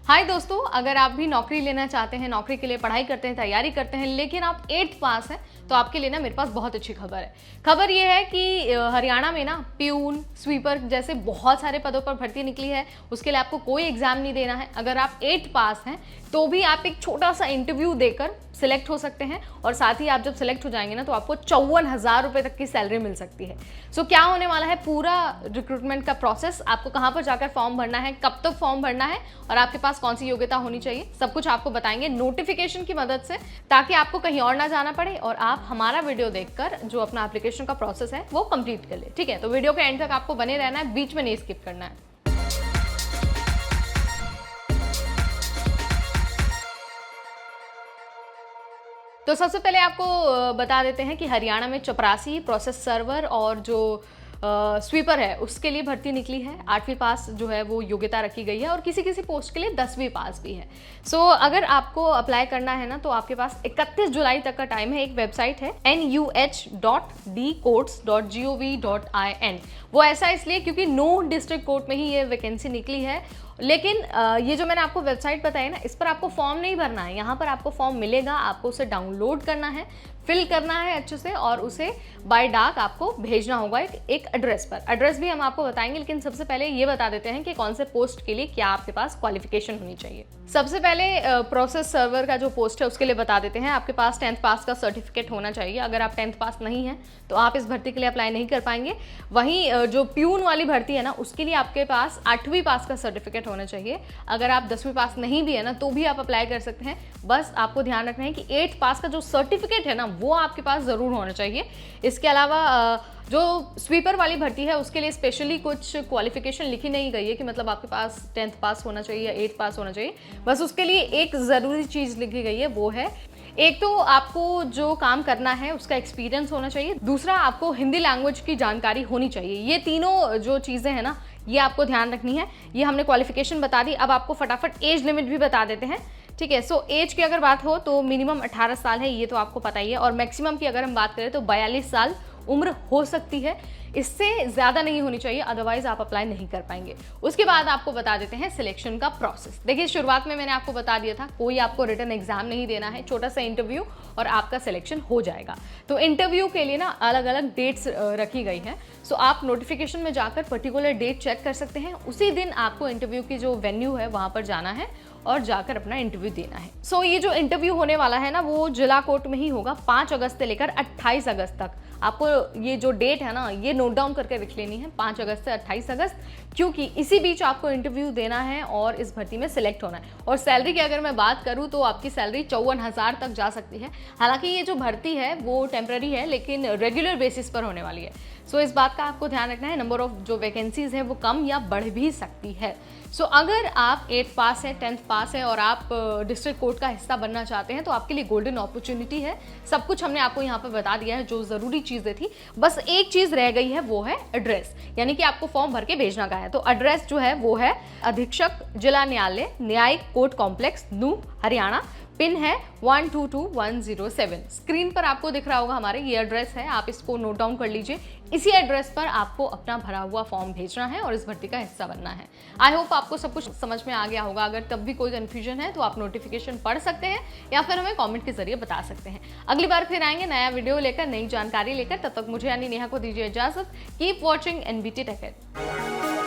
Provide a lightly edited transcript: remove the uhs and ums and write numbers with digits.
हाय दोस्तों, अगर आप भी नौकरी लेना चाहते हैं, नौकरी के लिए पढ़ाई करते हैं, तैयारी करते हैं, लेकिन आप 8th पास हैं, तो आपके लिए ना मेरे पास बहुत अच्छी खबर है। खबर ये है कि हरियाणा में ना प्यून, स्वीपर जैसे बहुत सारे पदों पर भर्ती निकली है। उसके लिए आपको कोई एग्जाम नहीं देना है। अगर आप 8th पास हैं तो भी आप एक छोटा सा इंटरव्यू देकर सिलेक्ट हो सकते हैं, और साथ ही आप जब सिलेक्ट हो जाएंगे ना तो आपको 54,000 रुपये तक की सैलरी मिल सकती है। सो क्या होने वाला है पूरा रिक्रूटमेंट का प्रोसेस, आपको कहाँ पर जाकर फॉर्म भरना है, कब तक फॉर्म भरना है और आपके पास कौन सी योग्यता होनी चाहिए, सब कुछ आपको बताएंगे नोटिफिकेशन की मदद से, ताकि आपको कहीं और ना जाना पड़े और आप हमारा वीडियो देखकर जो अपना एप्लीकेशन का प्रोसेस है वो कंप्लीट कर ले। ठीक है, तो वीडियो के एंड तक आपको बने रहना है, बीच में नहीं स्किप करना है। तो सबसे पहले आपको बता देते हैं कि हरियाणा में चपरासी, प्रोसेस सर्वर और जो स्वीपर है उसके लिए भर्ती निकली है। 8वीं पास जो है वो योग्यता रखी गई है और किसी किसी पोस्ट के लिए 10वीं पास भी है। सो अगर आपको अप्लाई करना है ना तो आपके पास 31 जुलाई तक का टाइम है। एक वेबसाइट है nuh.dcourts.gov.in। वो ऐसा इसलिए क्योंकि 9 डिस्ट्रिक्ट कोर्ट में ही ये वैकेंसी निकली है। लेकिन ये जो मैंने आपको वेबसाइट बताई ना, इस पर आपको फॉर्म नहीं भरना है। यहाँ पर आपको फॉर्म मिलेगा, आपको उसे डाउनलोड करना है, फिल करना है अच्छे से और उसे बाय डाक आपको भेजना होगा एक एड्रेस पर। एड्रेस भी हम आपको बताएंगे, लेकिन सबसे पहले ये बता देते हैं कि कौन से पोस्ट के लिए क्या आपके पास क्वालिफिकेशन होनी चाहिए। सबसे पहले प्रोसेस सर्वर का जो पोस्ट है उसके लिए बता देते हैं। आपके पास 10th पास का सर्टिफिकेट होना चाहिए। अगर आप 10th पास नहीं हैं तो आप इस भर्ती के लिए अप्लाई नहीं कर पाएंगे। वहीं जो प्यून वाली भर्ती है ना, उसके लिए आपके पास 8वीं पास का सर्टिफिकेट होना चाहिए। अगर आप 10वीं पास नहीं भी है ना तो भी आप अप्लाई कर सकते हैं। बस आपको ध्यान रखना है कि 8th पास का जो सर्टिफिकेट है ना वो आपके पास ज़रूर होना चाहिए। इसके अलावा जो स्वीपर वाली भर्ती है उसके लिए स्पेशली कुछ क्वालिफिकेशन लिखी नहीं गई है कि मतलब आपके पास 10th पास होना चाहिए या 8th पास होना चाहिए। बस उसके लिए एक ज़रूरी चीज़ लिखी गई है, वो है एक तो आपको जो काम करना है उसका एक्सपीरियंस होना चाहिए, दूसरा आपको हिंदी लैंग्वेज की जानकारी होनी चाहिए। ये तीनों जो चीज़ें हैं ना ये आपको ध्यान रखनी है। ये हमने क्वालिफिकेशन बता दी, अब आपको फटाफट एज लिमिट भी बता देते हैं। ठीक है, सो एज की अगर बात हो तो मिनिमम 18 साल है, ये तो आपको पता ही है, और मैक्सिमम की अगर हम बात करें तो 42 साल उम्र हो सकती है। इससे ज़्यादा नहीं होनी चाहिए, अदरवाइज आप अप्लाई नहीं कर पाएंगे। उसके बाद आपको बता देते हैं सिलेक्शन का प्रोसेस। देखिए, शुरुआत में मैंने आपको बता दिया था कोई आपको रिटन एग्जाम नहीं देना है, छोटा सा इंटरव्यू और आपका सिलेक्शन हो जाएगा। तो इंटरव्यू के लिए ना अलग अलग डेट्स रखी गई हैं। सो आप नोटिफिकेशन में जाकर पर्टिकुलर डेट चेक कर सकते हैं। उसी दिन आपको इंटरव्यू की जो वेन्यू है वहाँ पर जाना है और जाकर अपना इंटरव्यू देना है। सो ये जो इंटरव्यू होने वाला है ना वो जिला कोर्ट में ही होगा 5 अगस्त से लेकर 28 अगस्त तक। आपको ये जो डेट है ना ये नोट डाउन करके रख लेनी है, 5 अगस्त से 28 अगस्त, क्योंकि इसी बीच आपको इंटरव्यू देना है और इस भर्ती में सिलेक्ट होना है। और सैलरी की अगर मैं बात करूँ तो आपकी सैलरी 54,000 तक जा सकती है। हालांकि ये जो भर्ती है वो टेम्प्रेरी है लेकिन रेगुलर बेसिस पर होने वाली है। सो इस बात का आपको ध्यान रखना है। नंबर ऑफ जो वैकेंसीज है वो कम या बढ़ भी सकती है। सो अगर आप 8th पास है, 10th पास है और आप डिस्ट्रिक्ट कोर्ट का हिस्सा बनना चाहते हैं तो आपके लिए गोल्डन अपॉर्चुनिटी है। सब कुछ हमने आपको यहाँ पर बता दिया है जो ज़रूरी चीज़ें थी। बस एक चीज़ रह गई है, वो है एड्रेस, यानी कि आपको फॉर्म भर के भेजना का है। तो एड्रेस जो है वो है अधीक्षक जिला न्यायालय, न्यायिक कोर्ट कॉम्प्लेक्स, नूह, हरियाणा। पिन है 122107। स्क्रीन पर आपको दिख रहा होगा हमारे ये एड्रेस है, आप इसको नोट डाउन कर लीजिए। इसी एड्रेस पर आपको अपना भरा हुआ फॉर्म भेजना है और इस भर्ती का हिस्सा बनना है। आई होप आपको सब कुछ समझ में आ गया होगा। अगर तब भी कोई कन्फ्यूजन है तो आप नोटिफिकेशन पढ़ सकते हैं या फिर हमें कॉमेंट के जरिए बता सकते हैं। अगली बार फिर आएंगे नया वीडियो लेकर, नई जानकारी लेकर। तब तक मुझे यानी नेहा को दीजिए इजाजत। Keep watching NBT Tech Ed।